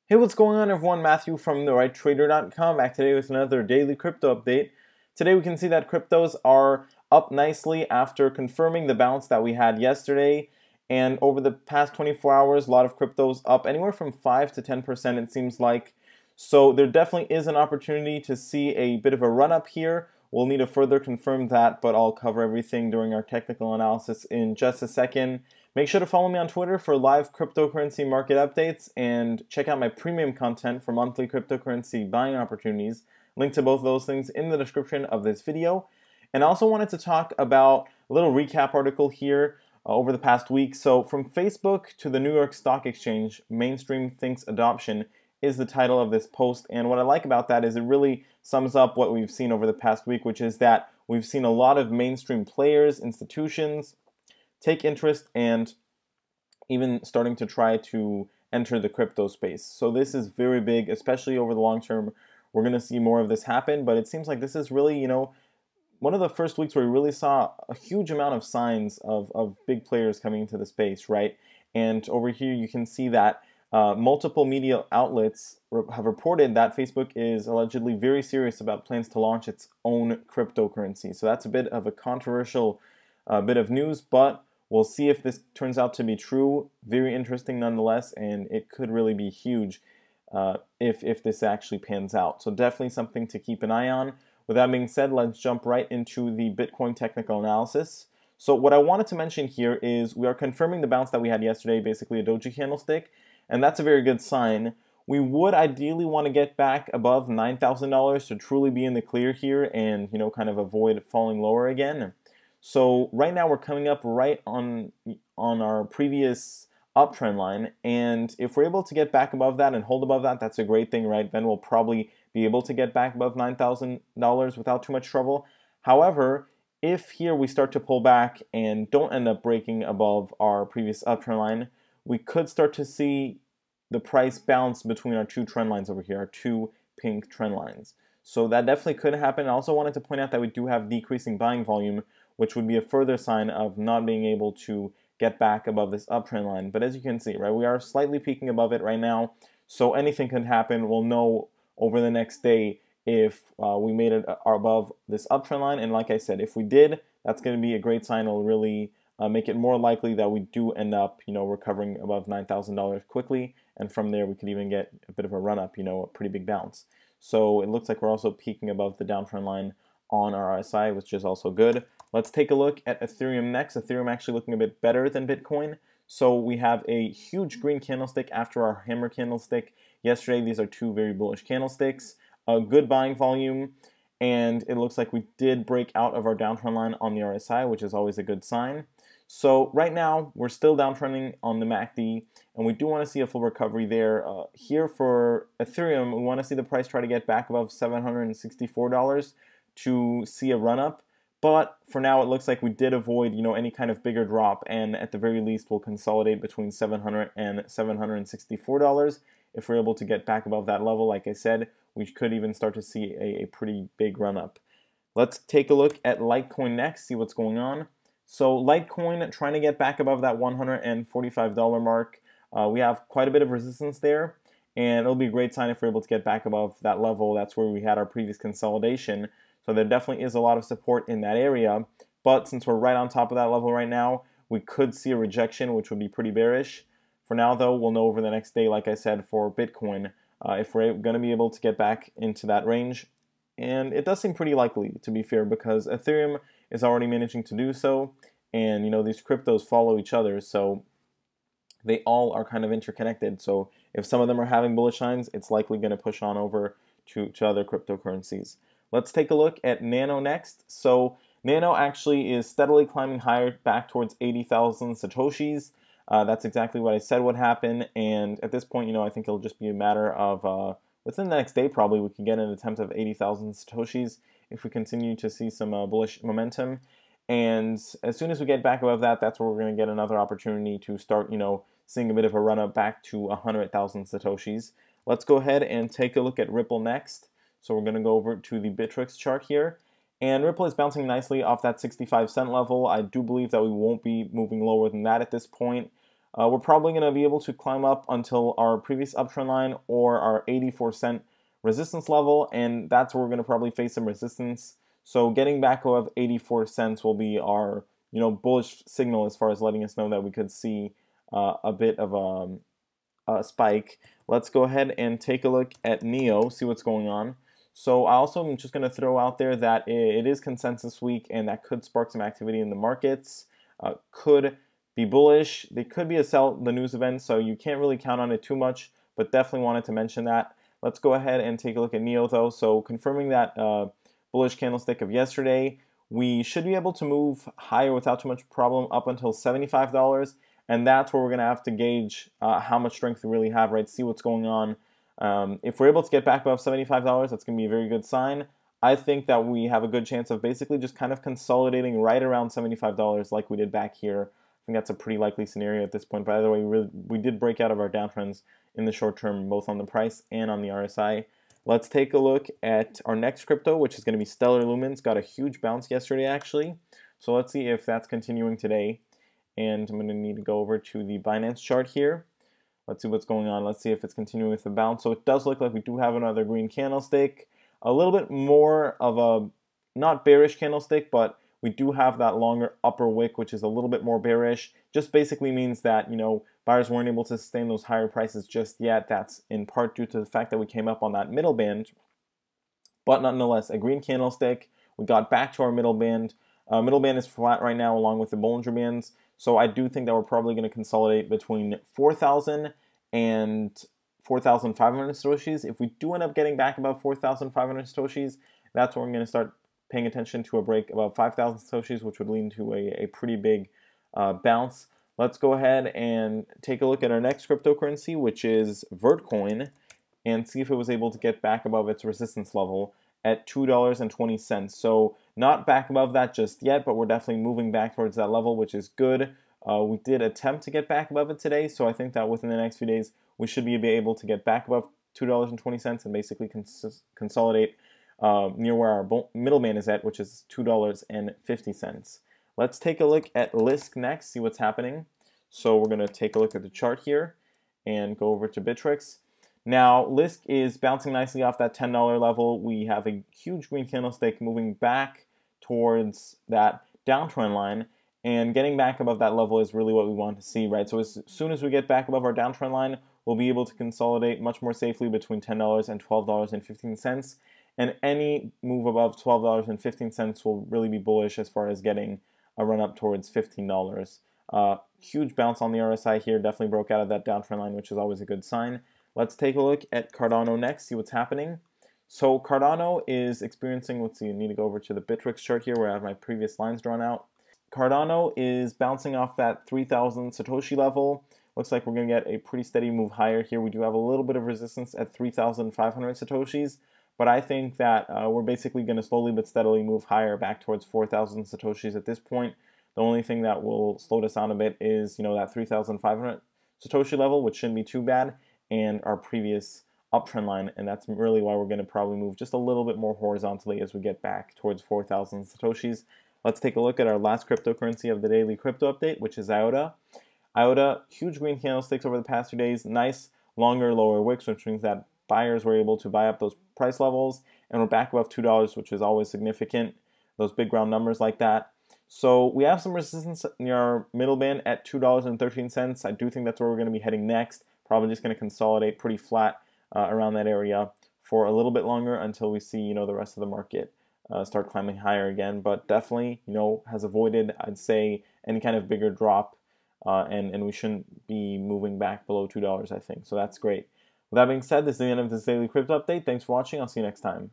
Hey, what's going on everyone? Matthew from TheRightTrader.com back today with another daily crypto update. Today we can see that cryptos are up nicely after confirming the bounce that we had yesterday. And over the past 24 hours, a lot of cryptos up anywhere from 5 to 10% it seems like. So there definitely is an opportunity to see a bit of a run up here. We'll need to further confirm that, but I'll cover everything during our technical analysis in just a second. Make sure to follow me on Twitter for live cryptocurrency market updates and check out my premium content for monthly cryptocurrency buying opportunities. Link to both of those things in the description of this video. And I also wanted to talk about a little recap article here over the past week. So from Facebook to the New York Stock Exchange, mainstream thinks adoption is the title of this post. And what I like about that is it really sums up what we've seen over the past week, which is that we've seen a lot of mainstream players, institutions, take interest and even starting to try to enter the crypto space. So this is very big, especially over the long term. We're going to see more of this happen, but it seems like this is really, one of the first weeks where we really saw a huge amount of signs of big players coming into the space, right? And over here you can see that multiple media outlets have reported that Facebook is allegedly very serious about plans to launch its own cryptocurrency. So that's a bit of a controversial bit of news, but we'll see if this turns out to be true. Very interesting nonetheless, and it could really be huge if this actually pans out. So definitely something to keep an eye on. With that being said, let's jump right into the Bitcoin technical analysis. So what I wanted to mention here is we are confirming the bounce that we had yesterday, basically a doji candlestick, and that's a very good sign. We would ideally want to get back above $9,000 to truly be in the clear here and, kind of avoid falling lower again. So right now we're coming up right on our previous uptrend line, and if we're able to get back above that and hold above that, that's a great thing, right? Then we'll probably be able to get back above $9,000 without too much trouble. However, if here we start to pull back and don't end up breaking above our previous uptrend line, we could start to see the price bounce between our two trend lines over here, our two pink trend lines. So that definitely could happen. I also wanted to point out that we do have decreasing buying volume, which would be a further sign of not being able to get back above this uptrend line. But as you can see, right, we are slightly peaking above it right now, so anything can happen. We'll know over the next day if we made it above this uptrend line, and like I said, if we did, that's going to be a great sign. It'll really make it more likely that we do end up, recovering above $9,000 quickly, and from there we could even get a bit of a run up, a pretty big bounce. So it looks like we're also peaking above the downtrend line on our RSI, which is also good. Let's take a look at Ethereum next. Ethereum actually looking a bit better than Bitcoin. So we have a huge green candlestick after our hammer candlestick yesterday. These are two very bullish candlesticks. A good buying volume, and it looks like we did break out of our downtrend line on the RSI, which is always a good sign. So right now we're still downtrending on the MACD, and we do want to see a full recovery there. Here for Ethereum, we want to see the price try to get back above $764 to see a run up. But for now, it looks like we did avoid, any kind of bigger drop, and at the very least, we'll consolidate between $700 and $764. If we're able to get back above that level, like I said, we could even start to see a pretty big run up. Let's take a look at Litecoin next, see what's going on. So Litecoin trying to get back above that $145 mark. We have quite a bit of resistance there, and it'll be a great sign if we're able to get back above that level. That's where we had our previous consolidation. So there definitely is a lot of support in that area, but since we're right on top of that level right now, we could see a rejection, which would be pretty bearish. For now, though, we'll know over the next day, like I said, for Bitcoin, if we're going to be able to get back into that range. And it does seem pretty likely, to be fair, because Ethereum is already managing to do so, and these cryptos follow each other, so they all are kind of interconnected. So if some of them are having bullish signs, it's likely going to push on over to other cryptocurrencies. Let's take a look at Nano next. So Nano actually is steadily climbing higher back towards 80,000 Satoshis. That's exactly what I said would happen. And at this point, I think it'll just be a matter of within the next day, probably we could get an attempt of 80,000 Satoshis if we continue to see some bullish momentum. And as soon as we get back above that, that's where we're going to get another opportunity to start, seeing a bit of a run up back to 100,000 Satoshis. Let's go ahead and take a look at Ripple next. So we're going to go over to the Bittrex chart here. And Ripple is bouncing nicely off that 65 cent level. I do believe that we won't be moving lower than that at this point. we're probably going to be able to climb up until our previous uptrend line or our 84-cent resistance level, and that's where we're going to probably face some resistance. So getting back above 84 cents will be our bullish signal as far as letting us know that we could see a bit of a spike. Let's go ahead and take a look at NIO, see what's going on. So I also am just going to throw out there that it is consensus week, and that could spark some activity in the markets. Could be bullish. They could be a sell the news event, so you can't really count on it too much, but definitely wanted to mention that. Let's go ahead and take a look at NIO though. So confirming that bullish candlestick of yesterday, we should be able to move higher without too much problem up until $75, and that's where we're going to have to gauge how much strength we really have, right? See what's going on. If we're able to get back above $75, that's going to be a very good sign. I think that we have a good chance of basically just kind of consolidating right around $75 like we did back here. I think that's a pretty likely scenario at this point. By the way, we did break out of our downtrends in the short term, both on the price and on the RSI. Let's take a look at our next crypto, which is going to be Stellar Lumens. Got a huge bounce yesterday, actually. So let's see if that's continuing today. And I'm going to need to go over to the Binance chart here. Let's see what's going on. Let's see if it's continuing with the bounce. So it does look like we do have another green candlestick. A little bit more of a, not bearish candlestick, but we do have that longer upper wick, which is a little bit more bearish. Just basically means that, buyers weren't able to sustain those higher prices just yet. That's in part due to the fact that we came up on that middle band. But nonetheless, a green candlestick. We got back to our middle band. Middle band is flat right now along with the Bollinger Bands. So I do think that we're probably going to consolidate between 4,000 and 4,500 Satoshis. If we do end up getting back above 4,500 Satoshis, that's where I'm going to start paying attention to a break above 5,000 Satoshis, which would lead to a pretty big bounce. Let's go ahead and take a look at our next cryptocurrency, which is Vertcoin, and see if it was able to get back above its resistance level at $2.20. So not back above that just yet, but we're definitely moving back towards that level, which is good. We did attempt to get back above it today, so I think that within the next few days, we should be able to get back above $2.20 and basically consolidate near where our middleman is at, which is $2.50. Let's take a look at Lisk next, see what's happening. So we're going to take a look at the chart here and go over to Bittrex. Now, Lisk is bouncing nicely off that $10 level. We have a huge green candlestick moving back towards that downtrend line, and getting back above that level is really what we want to see, right? So as soon as we get back above our downtrend line, we'll be able to consolidate much more safely between $10 and $12.15. And any move above $12.15 will really be bullish as far as getting a run up towards $15. Huge bounce on the RSI here, definitely broke out of that downtrend line, which is always a good sign. Let's take a look at Cardano next, see what's happening. So Cardano is experiencing, let's see, I need to go over to the Bittrex chart here where I have my previous lines drawn out. Cardano is bouncing off that 3,000 Satoshi level. Looks like we're going to get a pretty steady move higher here. We do have a little bit of resistance at 3,500 Satoshis, but I think that we're basically going to slowly but steadily move higher back towards 4,000 Satoshis at this point. The only thing that will slow us down a bit is, that 3,500 Satoshi level, which shouldn't be too bad, and our previous uptrend line, and that's really why we're going to probably move just a little bit more horizontally as we get back towards 4,000 Satoshis. Let's take a look at our last cryptocurrency of the daily crypto update, which is IOTA. IOTA, huge green candlesticks over the past few days, nice longer lower wicks, which means that buyers were able to buy up those price levels, and we're back above $2, which is always significant, those big round numbers like that. So we have some resistance near our middle band at $2.13. I do think that's where we're going to be heading next. Probably just going to consolidate pretty flat around that area for a little bit longer until we see, the rest of the market start climbing higher again. But definitely, has avoided, I'd say, any kind of bigger drop, and we shouldn't be moving back below $2, I think. So that's great. With that being said, this is the end of this daily crypto update. Thanks for watching. I'll see you next time.